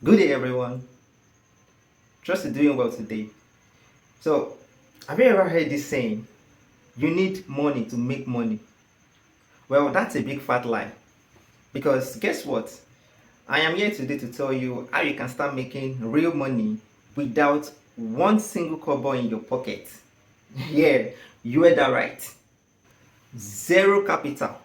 Good day, everyone. Trust you're doing well today. So, have you ever heard this saying, you need money to make money? Well, that's a big fat lie. Because guess what? I am here today to tell you how you can start making real money without one single kobo in your pocket. Yeah, you heard that right. Zero capital,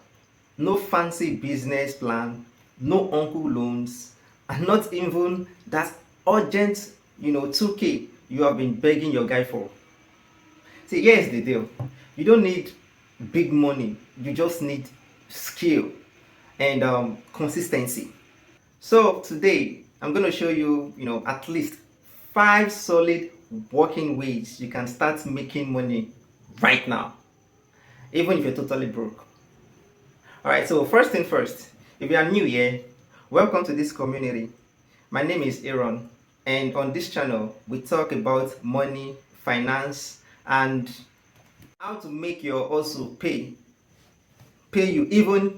no fancy business plan, no uncle loans, and not even that urgent, 2K you have been begging your guy for. See, here's the deal. You don't need big money. You just need skill and consistency. So today, I'm going to show you, at least 5 solid working ways you can start making money right now, even if you're totally broke. All right, so first thing first, if you are new here, welcome to this community. My name is Aaron, and on this channel, we talk about money, finance, and how to make your hustle pay you even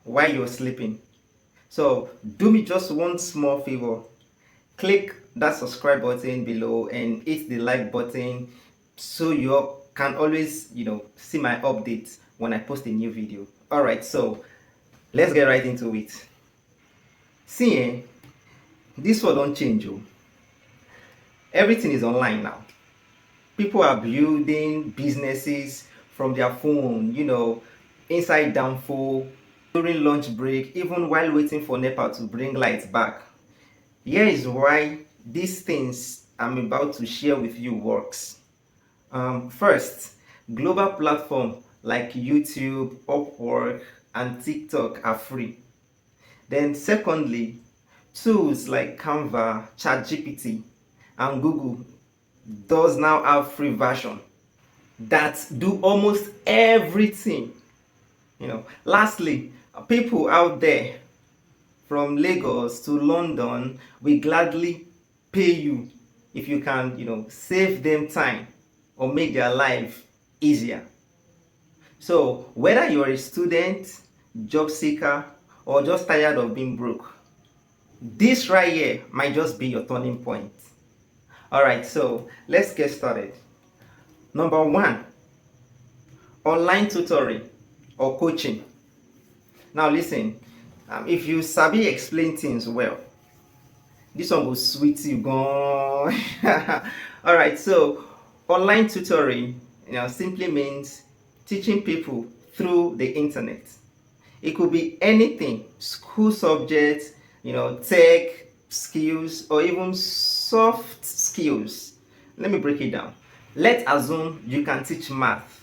while you're sleeping. So do me just one small favor. Click that subscribe button below and hit the like button so you can always, see my updates when I post a new video. All right, so let's get right into it. See, this one don't change. Oh. Everything is online now. People are building businesses from their phone, inside downfall, during lunch break, even while waiting for NEPA to bring lights back. Here is why these things I'm about to share with you works. First, global platforms like YouTube, Upwork, and TikTok are free. Then secondly, tools like Canva, ChatGPT, and Google does now have free version that do almost everything. Lastly, people out there from Lagos to London will gladly pay you if you can, save them time or make their life easier. So whether you're a student, job seeker, or just tired of being broke, this right here might just be your turning point. All right, so let's get started. Number one, online tutoring or coaching. Now listen, if you sabi explain things well, this one will sweet you gone. All right, so online tutoring, simply means teaching people through the internet. It could be anything, school subjects, tech skills, or even soft skills. Let me break it down. Let's assume you can teach math,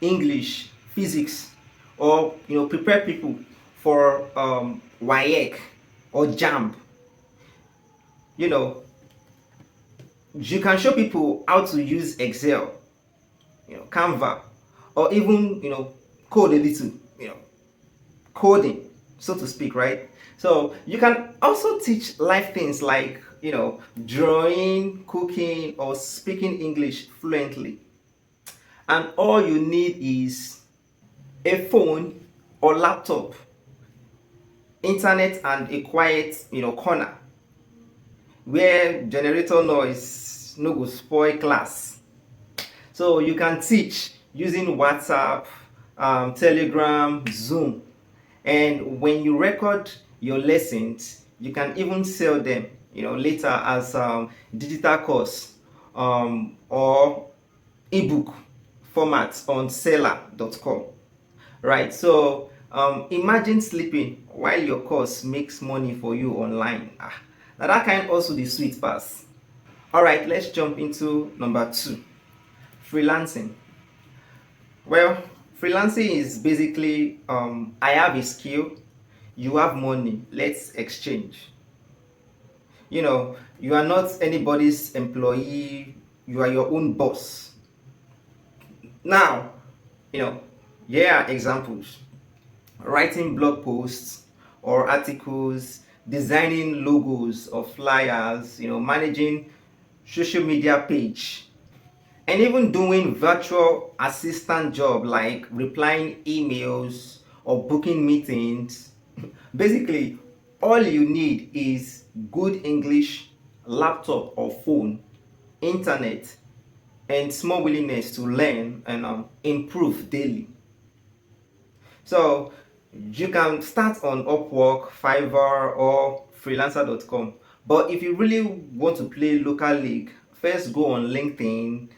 English, physics, or prepare people for WAEC or JAMB. You can show people how to use Excel, Canva, or even code a little, coding, so to speak, right? So you can also teach life things like drawing, cooking, or speaking English fluently. And all you need is a phone or laptop, internet, and a quiet corner where generator noise no go spoil class. So you can teach using WhatsApp, Telegram, Zoom, and when you record your lessons, you can even sell them later as digital course or ebook formats on seller.com. Right, so imagine sleeping while your course makes money for you online. Now that kind also the sweet pass. All right, let's jump into number two, freelancing. Well, freelancing is basically I have a skill, you have money, let's exchange. You are not anybody's employee, you are your own boss. Now, here are examples: writing blog posts or articles, designing logos or flyers, managing social media page, and even doing virtual assistant job like replying emails or booking meetings. Basically, all you need is good English, laptop or phone, internet, and small willingness to learn and improve daily. So you can start on Upwork, Fiverr, or freelancer.com. But if you really want to play local league, first go on LinkedIn,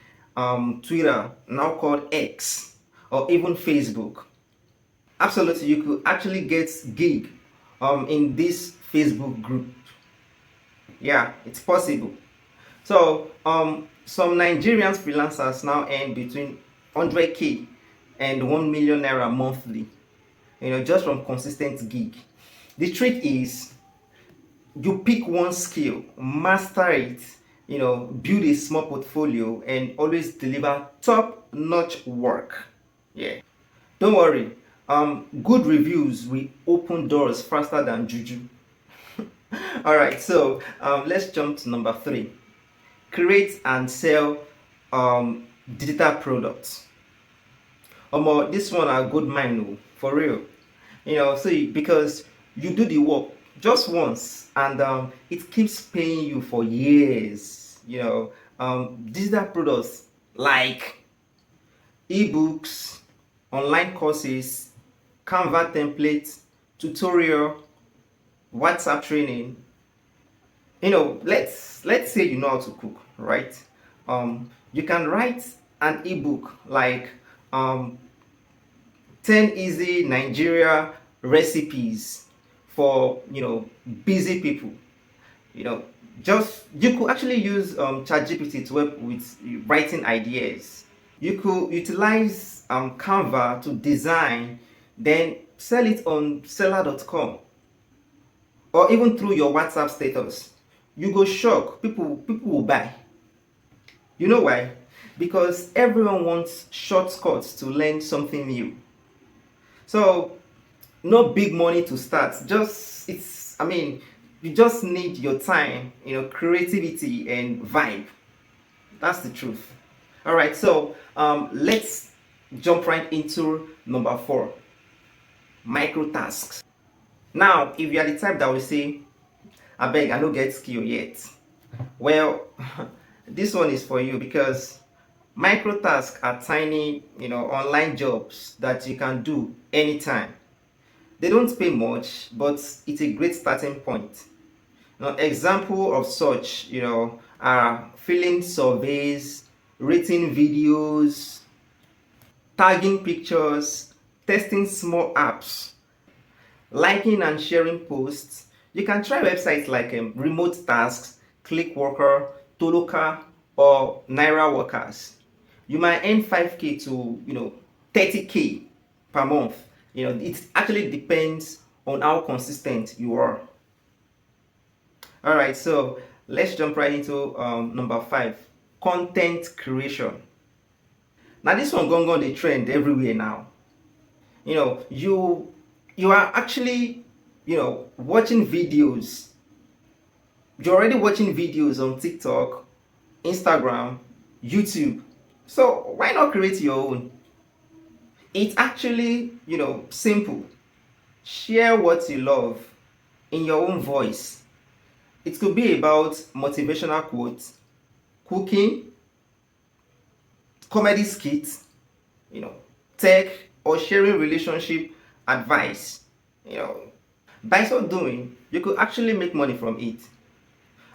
Twitter, now called X, or even Facebook. Absolutely, you could actually get gig in this Facebook group. Yeah, it's possible. So some Nigerian freelancers now earn between 100k and 1 million naira monthly, just from consistent gig. The trick is you pick one skill, master it, build a small portfolio and always deliver top notch work. Yeah, don't worry, good reviews will open doors faster than juju. All right, so let's jump to number 3. Create and sell digital products. This one are good mind, oh, for real. See, because you do the work just once and it keeps paying you for years. Digital products like ebooks, online courses, Canva templates, tutorial, WhatsApp training. Let's say you know how to cook, right? You can write an ebook like 10 easy Nigeria recipes for busy people. you know just you could actually use ChatGPT to help with writing ideas. You could utilize Canva to design, then sell it on seller.com or even through your WhatsApp status. You go shock, people will buy. You know why? Because everyone wants shortcuts to learn something new. So no big money to start, just it's I mean you just need your time, creativity and vibe. That's the truth. All right, so let's jump right into number 4: micro tasks. Now if you are the type that will say, I beg, I don't get skill yet, well, this one is for you, because micro tasks are tiny, online jobs that you can do anytime. They don't pay much, but it's a great starting point. Now, example of such, are filling surveys, rating videos, tagging pictures, testing small apps, liking and sharing posts. You can try websites like Remote Tasks, Clickworker, Toloka, or Naira Workers. You might earn 5k to 30k per month. It actually depends on how consistent you are. All right, so let's jump right into number 5: content creation. Now this one going on the trend everywhere now. You are actually watching videos. You're already watching videos on TikTok, Instagram, YouTube. So why not create your own? It's actually simple. Share what you love in your own voice. It could be about motivational quotes, cooking, comedy skits, you know, tech, or sharing relationship advice. You know, by so doing, you could actually make money from it.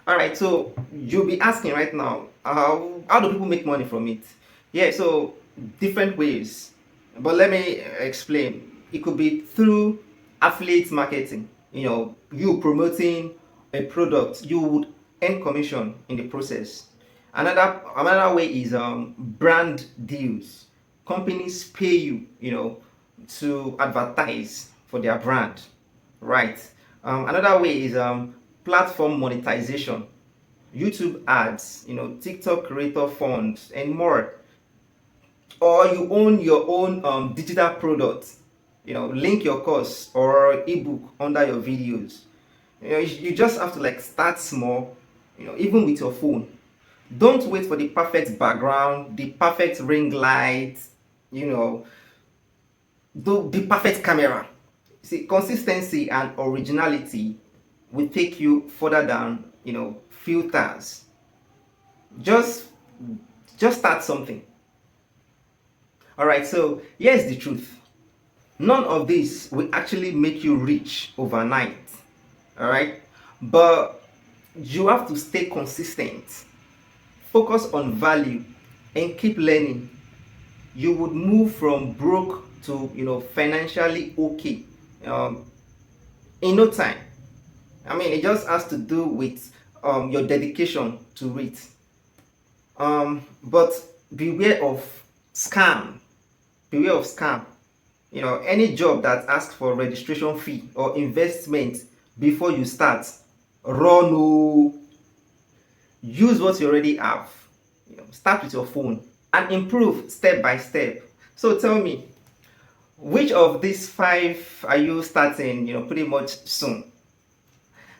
All right, so you'll be asking right now, how do people make money from it? Yeah, so different ways. But let me explain. It could be through affiliate marketing. You promoting a product, you would earn commission in the process. Another way is brand deals. Companies pay you, to advertise for their brand, right? Another way is platform monetization, YouTube ads, TikTok creator funds, and more. Or you own your own digital product, link your course or ebook under your videos. You just have to like start small, even with your phone. Don't wait for the perfect background, the perfect ring light, you know the perfect camera. See, consistency and originality will take you further down, filters. Just just start something. All right, so here's the truth. None of this will actually make you rich overnight. All right, but you have to stay consistent, focus on value, and keep learning. You would move from broke to financially okay in no time. I mean, it just has to do with your dedication to it. But beware of scam. Beware of scam. Any job that asks for registration fee or investment before you start, run. Oh, use what you already have. Start with your phone and improve step by step. So tell me, which of these five are you starting? Pretty much soon.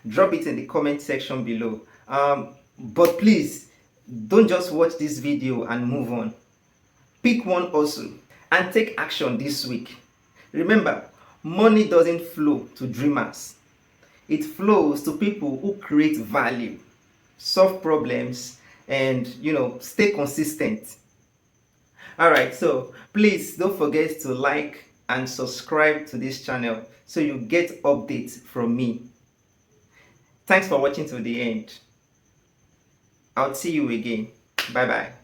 Drop it in the comment section below. But please don't just watch this video and move on. Pick one also and take action this week. Remember, money doesn't flow to dreamers. It flows to people who create value, solve problems, and stay consistent. All right, so please don't forget to like and subscribe to this channel so you get updates from me. Thanks for watching to the end. I'll see you again. Bye bye.